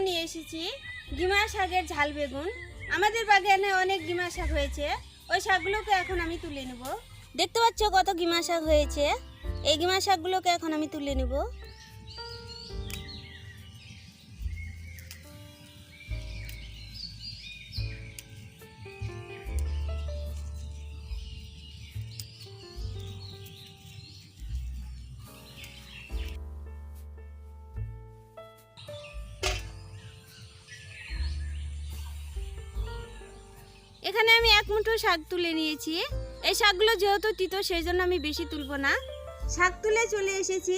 নিয়ে এসেছি গিমা শাকের ঝাল বেগুন। আমাদের বাগানে অনেক গিমা শাক হয়েছে, ওই শাকগুলোকে এখন আমি তুলে নেব। দেখতে পাচ্ছ কত গিমা শাক হয়েছে, এই গিমা শাকগুলোকে এখন আমি তুলে নেব। এখানে আমি এক মুঠো শাক তুলে নিয়েছি। এই শাকগুলো যেহেতু তিতো সেই জন্য আমি বেশি তুলবো না। শাক তুলে চলে এসেছি,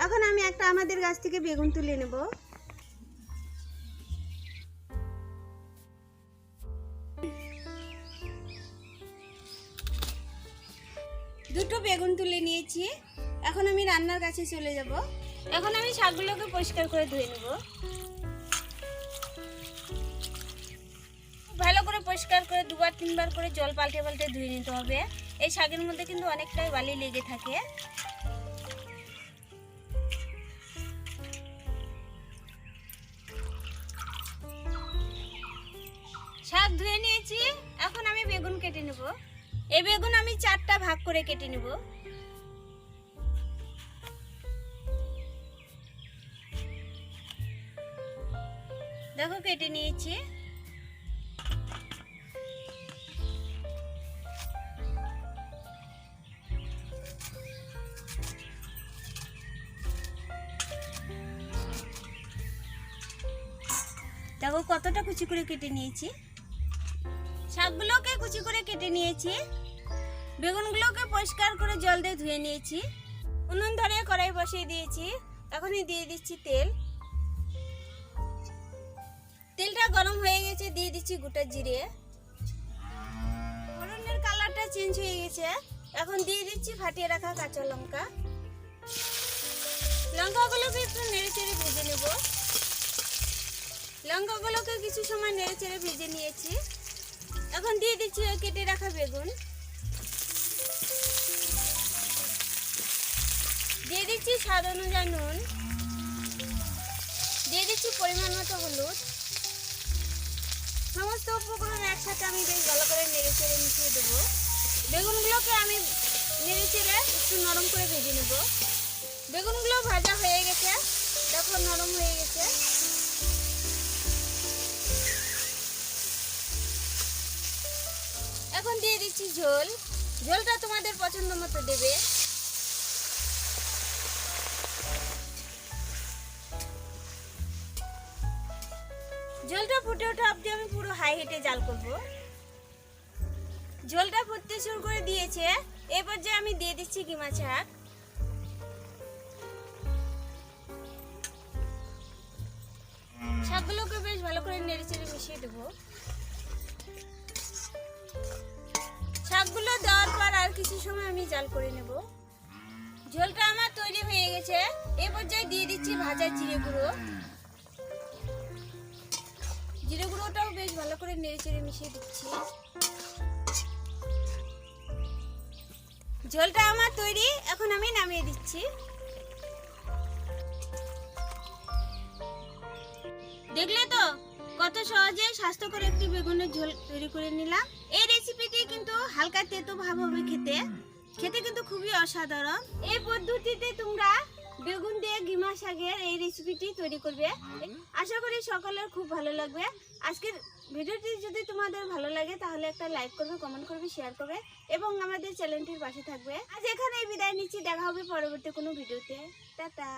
এখন আমি একটা আমাদের গাছ থেকে বেগুন তুলে নেব। দুটো বেগুন তুলে নিয়েছি, এখন আমি রান্নার কাছে চলে যাব। এখন আমি শাকগুলোকে পরিষ্কার করে ধুয়ে নেব। ভালো করে পরিষ্কার করে দুবার তিনবার করে জল পাল্টে পাল্টে ধুয়ে নিতে হবে। এই শাকের মধ্যে কিন্তু অনেকটাই বালি লেগে থাকে। শাক ধুয়ে নিয়েছি, এখন আমি বেগুন কেটে নেব। এই বেগুন আমি 4টা ভাগ করে কেটে নেব। দেখো কেটে নিয়েছি। দেখো কতটা কুচি করে কেটে নিয়েছি। শাকগুলোকে কুচি করে কেটে নিয়েছি, বেগুনগুলোকে পরিষ্কার করে জল দিয়ে ধুয়ে নিয়েছি। উনুন ধরে কড়াই বসিয়ে দিয়েছি, এখনই দিয়ে দিচ্ছি তেল। তেলটা গরম হয়ে গেছে, দিয়ে দিচ্ছি গোটা জিরে। ফোড়নের কালারটা চেঞ্জ হয়ে গেছে, এখন দিয়ে দিচ্ছি ফাটিয়ে রাখা কাঁচা লঙ্কা। লঙ্কাগুলোকে একটু নেড়ে চেড়ে ভেজে নেব। লঙ্কাগুলোকে কিছু সময় নেড়ে চেড়ে ভেজে নিয়েছি, এখন দিয়ে দিচ্ছি ওই কেটে রাখা বেগুন। দিয়ে দিচ্ছি স্বাদ অনুযায়ী নুন, দিয়ে দিচ্ছি পরিমাণ মতো হলুদ। সমস্ত উপকরণ একসাথে আমি বেশ ভালো করে নেড়ে চেড়ে মিশিয়ে দেবো। বেগুনগুলোকে আমি নেড়ে চেড়ে একটু নরম করে ভেজে নেব। বেগুনগুলো ভাজা হয়ে গেছে, দেখো নরম হয়ে গেছে। এখন দিয়ে দিচ্ছি ঝোল। ঝোলটা তোমাদের পছন্দ মতো দেবে। ঝোলটা ফুটে ওঠা অবধি আমি পুরো হাই হিটে জাল করব। ঝোলটা ফুটতে শুরু করে দিয়েছে, এই পর্যায়ে আমি দিয়ে দিচ্ছি গিমা শাক। শাকগুলোকে বেশ ভালো করে নেড়ে চেড়ে মিশিয়ে দেবো। শাকগুলো দেওয়ার পর আর কিছু সময় আমি জাল করে নেব। ঝোলটা আমার তৈরি হয়ে গেছে, এই পর্যায়ে দিয়ে দিচ্ছি ভাজা জিরে গুঁড়ো। জিরে গুঁড়োটাও বেশ ভালো করে নেড়ে চেড়ে মিশিয়ে দিচ্ছি। ঝোলটা আমার তৈরি, এখন আমি নামিয়ে দিচ্ছি। দেখলে তো কত সহজে স্বাস্থ্যকর একটি বেগুনের ঝোল তৈরি করে নিলাম। এই রেসিপিটি কিন্তু হালকা তেতো ভাব হবে খেতে, খেতে কিন্তু খুবই অসাধারণ। এই পদ্ধতিতে তোমরা বেগুন দিয়ে গিমা শাকের এই রেসিপিটি তৈরি করবে। আশা করি সকলের খুব ভালো লাগবে। আজকের ভিডিওটি যদি তোমাদের ভালো লাগে তাহলে একটা লাইক করবে, কমেন্ট করবে, শেয়ার করবে এবং আমাদের চ্যানেলটির পাশে থাকবে। আজ এখানেই বিদায় নিচ্ছি, দেখা হবে পরবর্তী কোনো ভিডিওতে। টাটা।